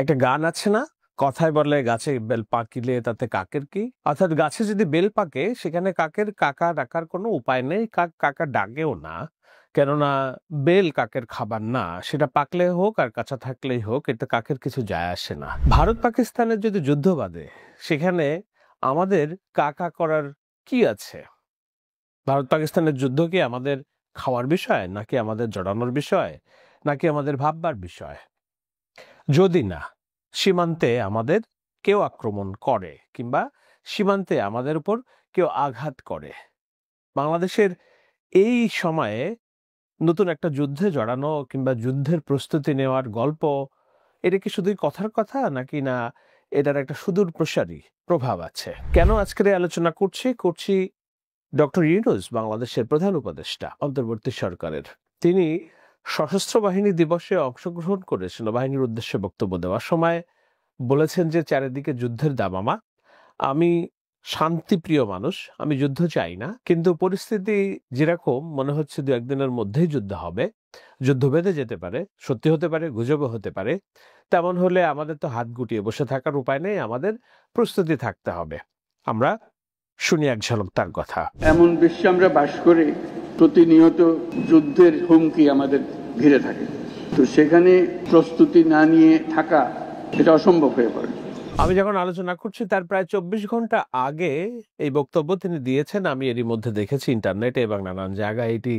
একটা গান আছে না, কথায় বলে গাছে বেল পাকিলে তাতে কাকের কি। অর্থাৎ গাছে যদি বেল পাকে সেখানে কাকের কাকা ডাকার কোনো উপায় নেই, কাক কাকা ডাকেও না, কেননা বেল কাকের খাবার না। সেটা পাকলে হোক আর কাঁচা থাকলেই হোক, এতে কাকের কিছু যায় আসে না। ভারত পাকিস্তানের যদি যুদ্ধ বাঁধে সেখানে আমাদের কাকা করার কি আছে? ভারত পাকিস্তানের যুদ্ধ কি আমাদের খাওয়ার বিষয়, নাকি আমাদের জড়ানোর বিষয়, নাকি আমাদের ভাববার বিষয়? যদি না সীমান্তে আমাদের কেউ আক্রমণ করে কিংবা সীমান্তে আমাদের উপর কেউ আঘাত করে, বাংলাদেশের এই সময়ে নতুন একটা যুদ্ধে জড়ানো কিংবা যুদ্ধের প্রস্তুতি নেওয়ার গল্প, এটা কি শুধুই কথার কথা, নাকি না এটার একটা সুদূর প্রসারী প্রভাব আছে? কেন আজকের এই আলোচনা করছি ডক্টর ইউনূস, বাংলাদেশের প্রধান উপদেষ্টা অন্তর্বর্তী সরকারের। তিনি সশস্ত্র বাহিনী দিবসে অংশগ্রহণ করে সেনাবাহিনীর উদ্দেশ্যে বক্তব্য দেওয়ার সময় বলেছেন যে চারিদিকে যুদ্ধের দামামা। আমি শান্তিপ্রিয় মানুষ, আমি যুদ্ধ চাই না, কিন্তু পরিস্থিতি যেরকম মনে হচ্ছে দু একদিনের মধ্যেই যুদ্ধ হবে, যুদ্ধ বেঁধে যেতে পারে, সত্যি হতে পারে, গুজবও হতে পারে। তেমন হলে আমাদের তো হাত গুটিয়ে বসে থাকার উপায় নেই, আমাদের প্রস্তুতি থাকতে হবে। আমরা শুনি এক ঝলক তার কথা। এমন বিশ্বে আমরা বাস করে প্রতিনিয়ত যুদ্ধের হুমকি আমাদের ঘিরে থাকে, তো সেখানে প্রস্তুতি না নিয়ে থাকা এটা অসম্ভব হয়ে পড়ে। আমি যখন আলোচনা করছি তার প্রায় 24 ঘন্টা আগে এই বক্তব্য তিনি দিয়েছেন। আমি এরই মধ্যে দেখেছি ইন্টারনেটে এবং নানান জায়গায় এটি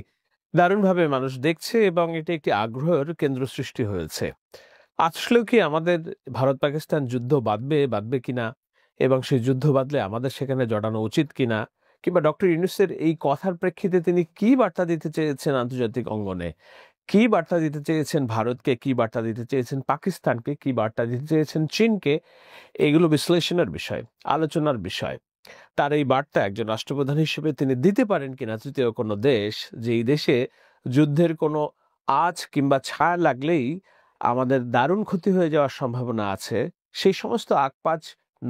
দারুণভাবে মানুষ দেখছে এবং এটি একটি আগ্রহের কেন্দ্র সৃষ্টি হয়েছে। আসলেও কি আমাদের ভারত পাকিস্তান যুদ্ধ বাঁধবে কিনা, এবং সেই যুদ্ধ বাঁধলে আমাদের সেখানে জড়ানো উচিত কিনা, কিংবা ডক্টর ইউনূসের এই কথার প্রেক্ষিতে তিনি কি বার্তা দিতে চেয়েছেন আন্তর্জাতিক অঙ্গনে, কি বার্তা দিতে চেয়েছেন ভারতকে, কি বার্তা দিতে চেয়েছেন পাকিস্তানকে, কি বার্তা দিতে চেয়েছেন চীনকে, এগুলো বিশ্লেষণের বিষয়, আলোচনার বিষয়। তার এই বার্তা একজন রাষ্ট্রপ্রধান হিসেবে তিনি দিতে পারেন কিনা তৃতীয় কোনো দেশ, যেই দেশে যুদ্ধের কোনো আঁচ কিংবা ছায়া লাগলেই আমাদের দারুণ ক্ষতি হয়ে যাওয়ার সম্ভাবনা আছে, সেই সমস্ত আকপাচ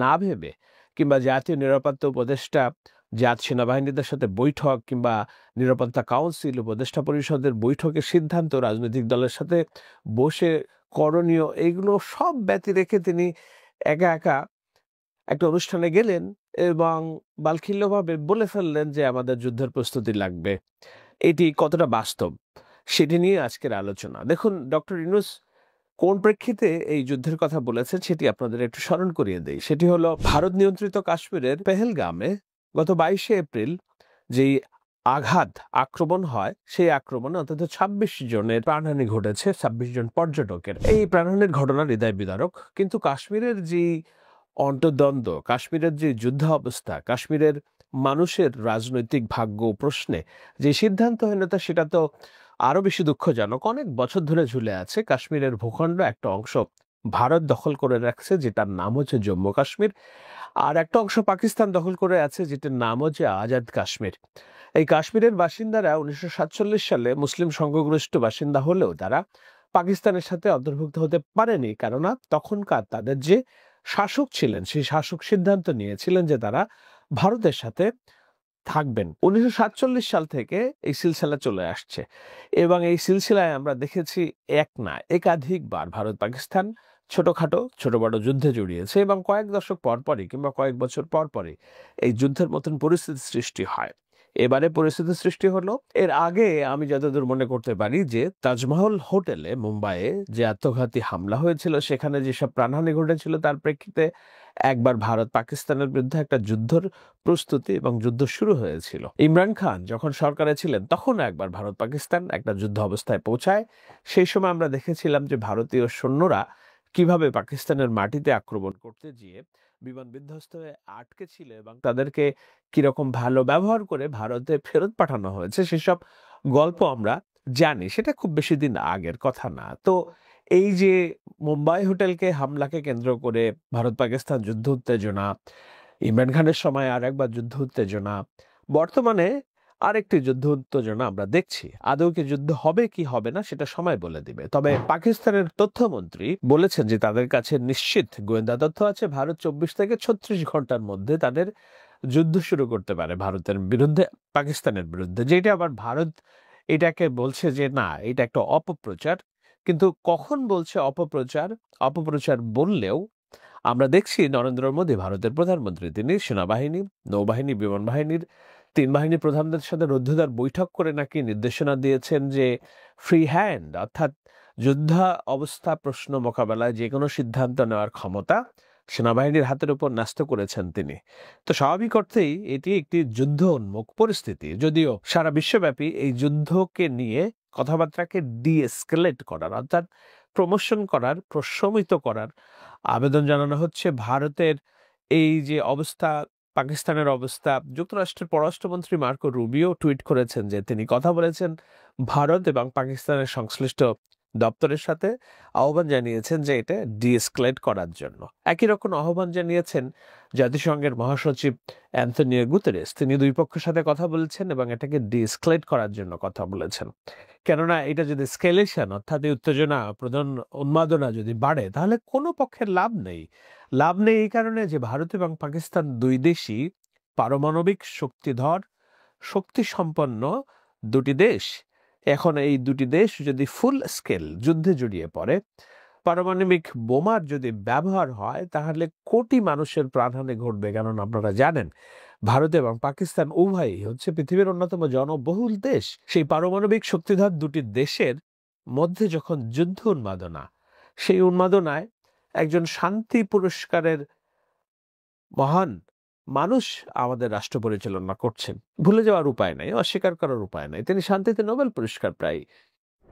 না ভেবে, কিংবা জাতীয় নিরাপত্তা উপদেষ্টা, জাত সেনাবাহিনীদের সাথে বৈঠক কিংবা নিরাপত্তা কাউন্সিল, উপদেষ্টা পরিষদের বৈঠকের সিদ্ধান্ত রাজনৈতিক দলের সাথে বসে করণীয়, এইগুলো সব ব্যতি রেখে তিনি একা একা একটা অনুষ্ঠানে গেলেন এবং বালখিল্যভাবে বলে ফেললেন যে আমাদের যুদ্ধের প্রস্তুতি লাগবে। এটি কতটা বাস্তব, সেটি নিয়ে আজকের আলোচনা। দেখুন, ডক্টর ইউনূস কোন প্রেক্ষিতে এই যুদ্ধের কথা বলেছেন সেটি আপনাদের একটু স্মরণ করিয়ে দেই। সেটি হলো ভারত নিয়ন্ত্রিত কাশ্মীরের পেহেলগামে গত 22শে এপ্রিল যেই আক্রমণ হয়, সেই আক্রমণে অন্তত 26 জনের প্রাণহানি ঘটেছে, 26 জন পর্যটকের। এই প্রাণহানির ঘটনা হৃদয় বিদারক, কিন্তু কাশ্মীরের যে অন্তর্দ্বন্দ্ব, কাশ্মীরের যে যুদ্ধ অবস্থা, কাশ্মীরের মানুষের রাজনৈতিক ভাগ্য প্রশ্নে যে সিদ্ধান্তহীনতা, সেটা তো আরো বেশি দুঃখজনক। অনেক বছর ধরে ঝুলে আছে কাশ্মীরের ভূখণ্ড, একটা অংশ ভারত দখল করে রাখছে যেটার নাম হচ্ছে জম্মু কাশ্মীর, আর একটা অংশ পাকিস্তান দখল করে আছে যেটার নাম হচ্ছে আজাদ কাশ্মীর। এই কাশ্মীরের বাসিন্দারা 1947 সালে মুসলিম সংখ্যাগরিষ্ঠ বাসিন্দা হলেও তারা পাকিস্তানের সাথে অন্তর্ভুক্ত হতে পারেনি, কেননা তখনকার তাদের যে শাসক ছিলেন, সেই শাসক সিদ্ধান্ত নিয়েছিলেন যে তারা ভারতের সাথে থাকবেন। 1947 সাল থেকে এই সিলসিলা চলে আসছে এবং এই সিলসিলায় আমরা দেখেছি এক না একাধিকবার ভারত পাকিস্তান ছোটখাটো ছোট বড় যুদ্ধে জড়িয়েছে এবং কয়েক দশক পর পরই কিংবা কয়েক বছর পর পরই এই যুদ্ধের মতন পরিস্থিতি সৃষ্টি হয়। এবারে পরিস্থিতি সৃষ্টি হলো। এর আগে আমি যতদূর মনে করতে পারি যে তাজমহল হোটেলে মুম্বাইয়ে যে আত্মঘাতী হামলা হয়েছিল, সেখানে যেসব প্রাণহানি ঘটেছিল, তার প্রেক্ষিতে একবার ভারত পাকিস্তানের বিরুদ্ধে একটা যুদ্ধের প্রস্তুতি এবং যুদ্ধ শুরু হয়েছিল। ইমরান খান যখন সরকারে ছিলেন তখন একবার ভারত পাকিস্তান একটা যুদ্ধ অবস্থায় পৌঁছায়। সেই সময় আমরা দেখেছিলাম যে ভারতীয় সৈন্যরা কিভাবে পাকিস্তানের মাটিতে আক্রমণ করতে গিয়ে বিমান বিধ্বস্ত হয়ে আটকে ছিল এবং তাদেরকে কিরকম ভালো ব্যবহার করে ভারতে ফেরত পাঠানো হয়েছে, সেসব গল্প আমরা জানি। সেটা খুব বেশি দিন আগের কথা না। তো এই যে মুম্বাই হোটেলকে হামলাকে কেন্দ্র করে ভারত পাকিস্তান যুদ্ধ উত্তেজনা, ইমরান খানের সময় আর একবার যুদ্ধ উত্তেজনা, বর্তমানে আরেকটি যুদ্ধ উত্তেজনা আমরা দেখছি। আদৌ কি যুদ্ধ হবে কি হবে না সেটা সময় বলে দিবে। তবে পাকিস্তানের তথ্যমন্ত্রী বলেছেন যে তাদের কাছে নিশ্চিত গোয়েন্দা তথ্য আছে, ভারত 24 থেকে 36 ঘন্টার মধ্যে তাদের যুদ্ধ শুরু করতে পারে ভারতের বিরুদ্ধে, পাকিস্তানের বিরুদ্ধে। যেটা আবার ভারত এটাকে বলছে যে না, এটা একটা অপপ্রচার, কিন্তু কখন বলছে অপপ্রচার? অপপ্রচার বললেও আমরা দেখছি নরেন্দ্র মোদী ভারতের প্রধানমন্ত্রী, তিনি সেনাবাহিনী, নৌবাহিনী, বিমান বাহিনীর ৩ বাহিনী প্রধানদের সাথে রুদ্ধদ্বার বৈঠক করে নাকি নির্দেশনা দিয়েছেন যে ফ্রি হ্যান্ড, অর্থাৎ যুদ্ধ অবস্থা প্রশ্ন মোকাবেলায় যে কোনো সিদ্ধান্ত নেওয়ার ক্ষমতা সেনাবাহিনীর হাতের উপর ন্যস্ত করেছেন তিনি। তো স্বাভাবিক অর্থেই এটি একটি যুদ্ধ উন্মুখ পরিস্থিতি, যদিও সারা বিশ্বব্যাপী এই যুদ্ধকে নিয়ে কথাবার্তাকে ডিএসকেলেট করার, অর্থাৎ প্রমোশন করার, প্রশমিত করার আবেদন জানানো হচ্ছে। ভারতের এই যে অবস্থা, পাকিস্তানের অবস্থা, যুক্তরাষ্ট্রের পররাষ্ট্রমন্ত্রী মার্কো রুবিও টুইট করেছেন যে তিনি কথা বলেছেন ভারত এবং পাকিস্তানের সংশ্লিষ্ট দপ্তরের সাথে, আহ্বান জানিয়েছেন যে এটা ডিএসকেলেট করার জন্য। একই রকম আহ্বান জানিয়েছেন জাতিসংঘের মহাসচিব অ্যান্থনিও গুতেরেস, তিনি দুই পক্ষের সাথে কথা বলেছেন এবং এটাকে ডিএসকেলেট করার জন্য কথা বলেছেন। কেননা এটা যদি স্কেলেশন, অর্থাৎ এই উত্তেজনা, প্রধান উন্মাদনা যদি বাড়ে, তাহলে কোনো পক্ষের লাভ নেই। লাভ নেই এই কারণে যে ভারত এবং পাকিস্তান দুই দেশই পারমাণবিক শক্তিধর, শক্তি সম্পন্ন দুটি দেশ। এখন এই দুটি দেশ যদি ফুল স্কেল যুদ্ধে জড়িয়ে পড়ে, পারমাণবিক বোমার যদি ব্যবহার হয়, তাহলে কোটি মানুষের প্রাণহানি ঘটবে। কারণ আপনারা জানেন ভারত এবং পাকিস্তান উভয়ই হচ্ছে পৃথিবীর অন্যতম জনবহুল দেশ। সেই পারমাণবিক শক্তিধর দুটি দেশের মধ্যে যখন যুদ্ধ উন্মাদনা, সেই উন্মাদনায় একজন শান্তি পুরস্কারের মহান মানুষ আমাদের রাষ্ট্র পরিচালনা করছেন, ভুলে যাওয়ার উপায় নাই, অস্বীকার করার উপায় নাই। তিনি শান্তিতে নোবেল পুরস্কার প্রায়ই,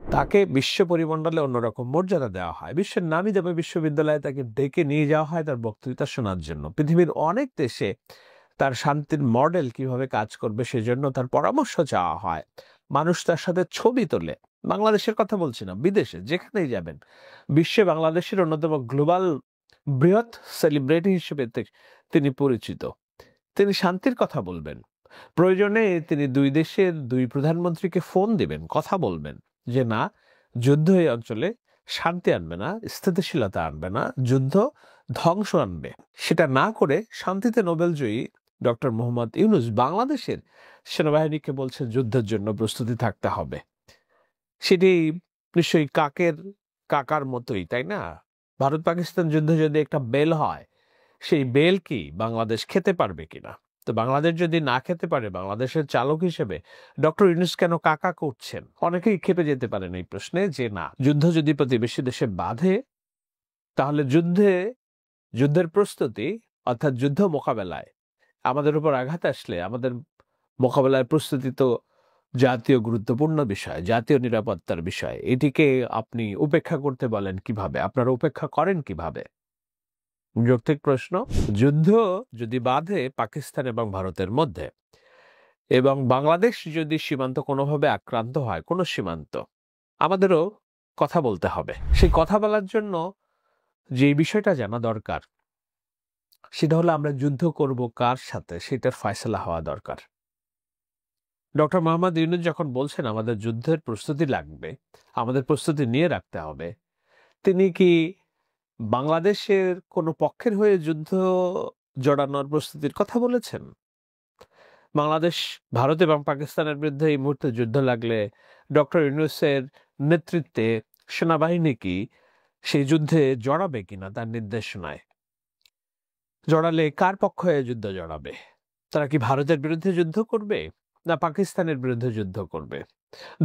তাকে বিশ্ব পরিমণ্ডলে অন্যরকম মর্যাদা দেওয়া হয়। বিশ্বের নামি দামি বিশ্ববিদ্যালয়ে তাকে ডেকে নিয়ে যাওয়া হয় তার বক্তৃতা শোনার জন্য। পৃথিবীর অনেক দেশে তার শান্তির মডেল কিভাবে কাজ করবে সেজন্য তার পরামর্শ চাওয়া হয়। মানুষ তার সাথে ছবি তোলে। বাংলাদেশের কথা বলছি না, বিদেশে যেখানেই যাবেন, বিশ্বে বাংলাদেশের অন্যতম গ্লোবাল বৃহৎ সেলিব্রিটি হিসেবে তিনি পরিচিত। তিনি শান্তির কথা বলবেন, প্রয়োজনে তিনি দুই দেশের দুই প্রধানমন্ত্রীকে ফোন দিবেন, কথা বলবেন যে না, যুদ্ধ এই অঞ্চলে শান্তি আনবে না, স্থিতিশীলতা আনবে না, যুদ্ধ ধ্বংস আনবে। সেটা না করে শান্তিতে নোবেলজয়ী ডক্টর মোহাম্মদ ইউনূস বাংলাদেশের সেনাবাহিনীকে বলছেন যুদ্ধের জন্য প্রস্তুতি থাকতে হবে। সেটি নিশ্চয়ই কাকার মতোই, তাই না? ভারত পাকিস্তান যুদ্ধ যদি একটা বেল হয়, সেই বেল কি বাংলাদেশ খেতে পারবে কিনা? তো বাংলাদেশ যদি না খেতে পারে, বাংলাদেশের চালক হিসেবে ডক্টর ইউনূস কেন কাকা করছেন? অনেকেই খেপে যেতে পারেন এই প্রশ্নে যে না, যুদ্ধ যদি প্রতিবেশী দেশে বাধে, তাহলে যুদ্ধের প্রস্তুতি, অর্থাৎ যুদ্ধ মোকাবেলায় আমাদের উপর আঘাত আসলে আমাদের মোকাবেলার প্রস্তুতি তো জাতীয় গুরুত্বপূর্ণ বিষয়, জাতীয় নিরাপত্তার বিষয়। এটিকে আপনি উপেক্ষা করতে বলেন কিভাবে? আপনারা উপেক্ষা করেন কিভাবে? যৌক্তিক প্রশ্ন। যুদ্ধ যদি বাধে পাকিস্তান এবং ভারতের মধ্যে, এবং বাংলাদেশ যদি সীমান্ত কোনোভাবে আক্রান্ত হয়, কোনো সীমান্ত, আমাদেরও কথা বলতে হবে। সেই কথা বলার জন্য যে বিষয়টা জানা দরকার, সেটা হলো আমরা যুদ্ধ করব কার সাথে, সেটার ফয়সালা হওয়া দরকার। ডক্টর মোহাম্মদ ইউনূস যখন বলছেন আমাদের যুদ্ধের প্রস্তুতি লাগবে, আমাদের প্রস্তুতি নিয়ে রাখতে হবে, তিনি কি বাংলাদেশের কোনো পক্ষের হয়ে যুদ্ধ জড়ানোর প্রস্তুতির কথা বলেছেন? বাংলাদেশ ভারত এবং পাকিস্তানের বিরুদ্ধে এই মুহূর্তে যুদ্ধ লাগলে ডক্টর ইউনূসের নেতৃত্বে সেনাবাহিনী কি সেই যুদ্ধে জড়াবে কিনা তার নির্দেশনায়? জড়ালে কার পক্ষ হয়ে যুদ্ধ জড়াবে? তারা কি ভারতের বিরুদ্ধে যুদ্ধ করবে না পাকিস্তানের বিরুদ্ধে যুদ্ধ করবে?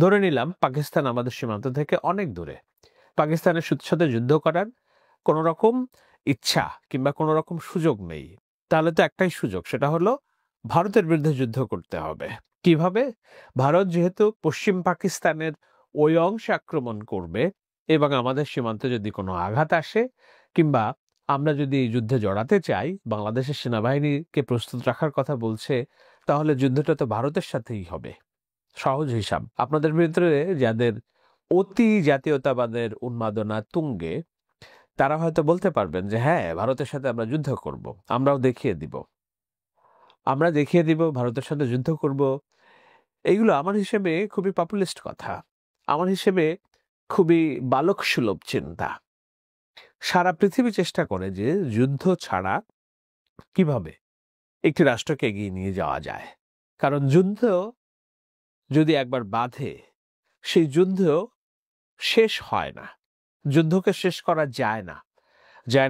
ধরে নিলাম পাকিস্তান আমাদের সীমান্ত থেকে অনেক দূরে, পাকিস্তানের সাথে যুদ্ধ করার কোন রকম ইচ্ছা কিংবা কোন রকম সুযোগ নেই। তাহলে তো একটাই সুযোগ, সেটা হলো ভারতের বিরুদ্ধে যুদ্ধ করতে হবে। কিভাবে? ভারত যেহেতু পশ্চিম পাকিস্তানের ওই অংশে আক্রমণ করবে এবং আমাদের সীমান্তে যদি কোনো আঘাত আসে, কিংবা আমরা যদি এই যুদ্ধে জড়াতে চাই, বাংলাদেশের সেনাবাহিনীকে প্রস্তুত রাখার কথা বলছে, তাহলে যুদ্ধটা তো ভারতের সাথেই হবে। সহজ হিসাব। আপনাদের ভিতরে যাদের অতি জাতীয়তাবাদের উন্মাদনা তুঙ্গে, তারা হয়তো বলতে পারবেন যে হ্যাঁ, ভারতের সাথে আমরা যুদ্ধ করব, আমরা দেখিয়ে দিব ভারতের সাথে যুদ্ধ করব। এইগুলো আমার হিসেবে খুবই পপুলিস্ট কথা, আমার হিসেবে খুবই বালক সুলভ চিন্তা। সারা পৃথিবী চেষ্টা করে যে যুদ্ধ ছাড়া কিভাবে একটি রাষ্ট্রকে এগিয়ে নিয়ে যাওয়া যায়। কারণ যুদ্ধ যদি একবার বাধে, সেই যুদ্ধ শেষ হয় না। যুদ্ধকে শেষ করা যায়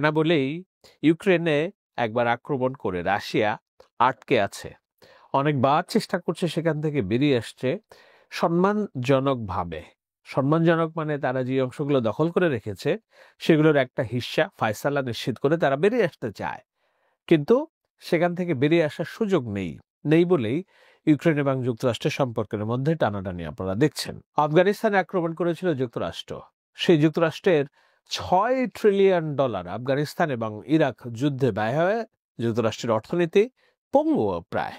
না বলেই ইউক্রেনে একবার আক্রমণ করে রাশিয়া আটকে আছে, অনেকবার চেষ্টা করছে সেখান থেকে বেরিয়ে আসছে সম্মানজনকভাবে। সম্মানজনক মানে তারা যে অংশগুলো দখল করে রেখেছে সেগুলোর একটা হিস্সা ফায়সালা নিশ্চিত করে তারা বেরিয়ে আসতে চায়, কিন্তু সেখান থেকে বেরিয়ে আসার সুযোগ নেই বলেই ইউক্রেন এবং যুক্তরাষ্ট্রের সম্পর্কের মধ্যে টানাটানি আপনারা দেখছেন। আফগানিস্তানে আক্রমণ করেছিল যুক্তরাষ্ট্র, সেই যুক্তরাষ্ট্রের $6 ট্রিলিয়ন আফগানিস্তান এবং ইরাক যুদ্ধে ব্যয় হয়ে যুক্তরাষ্ট্রের অর্থনীতি পঙ্গু প্রায়।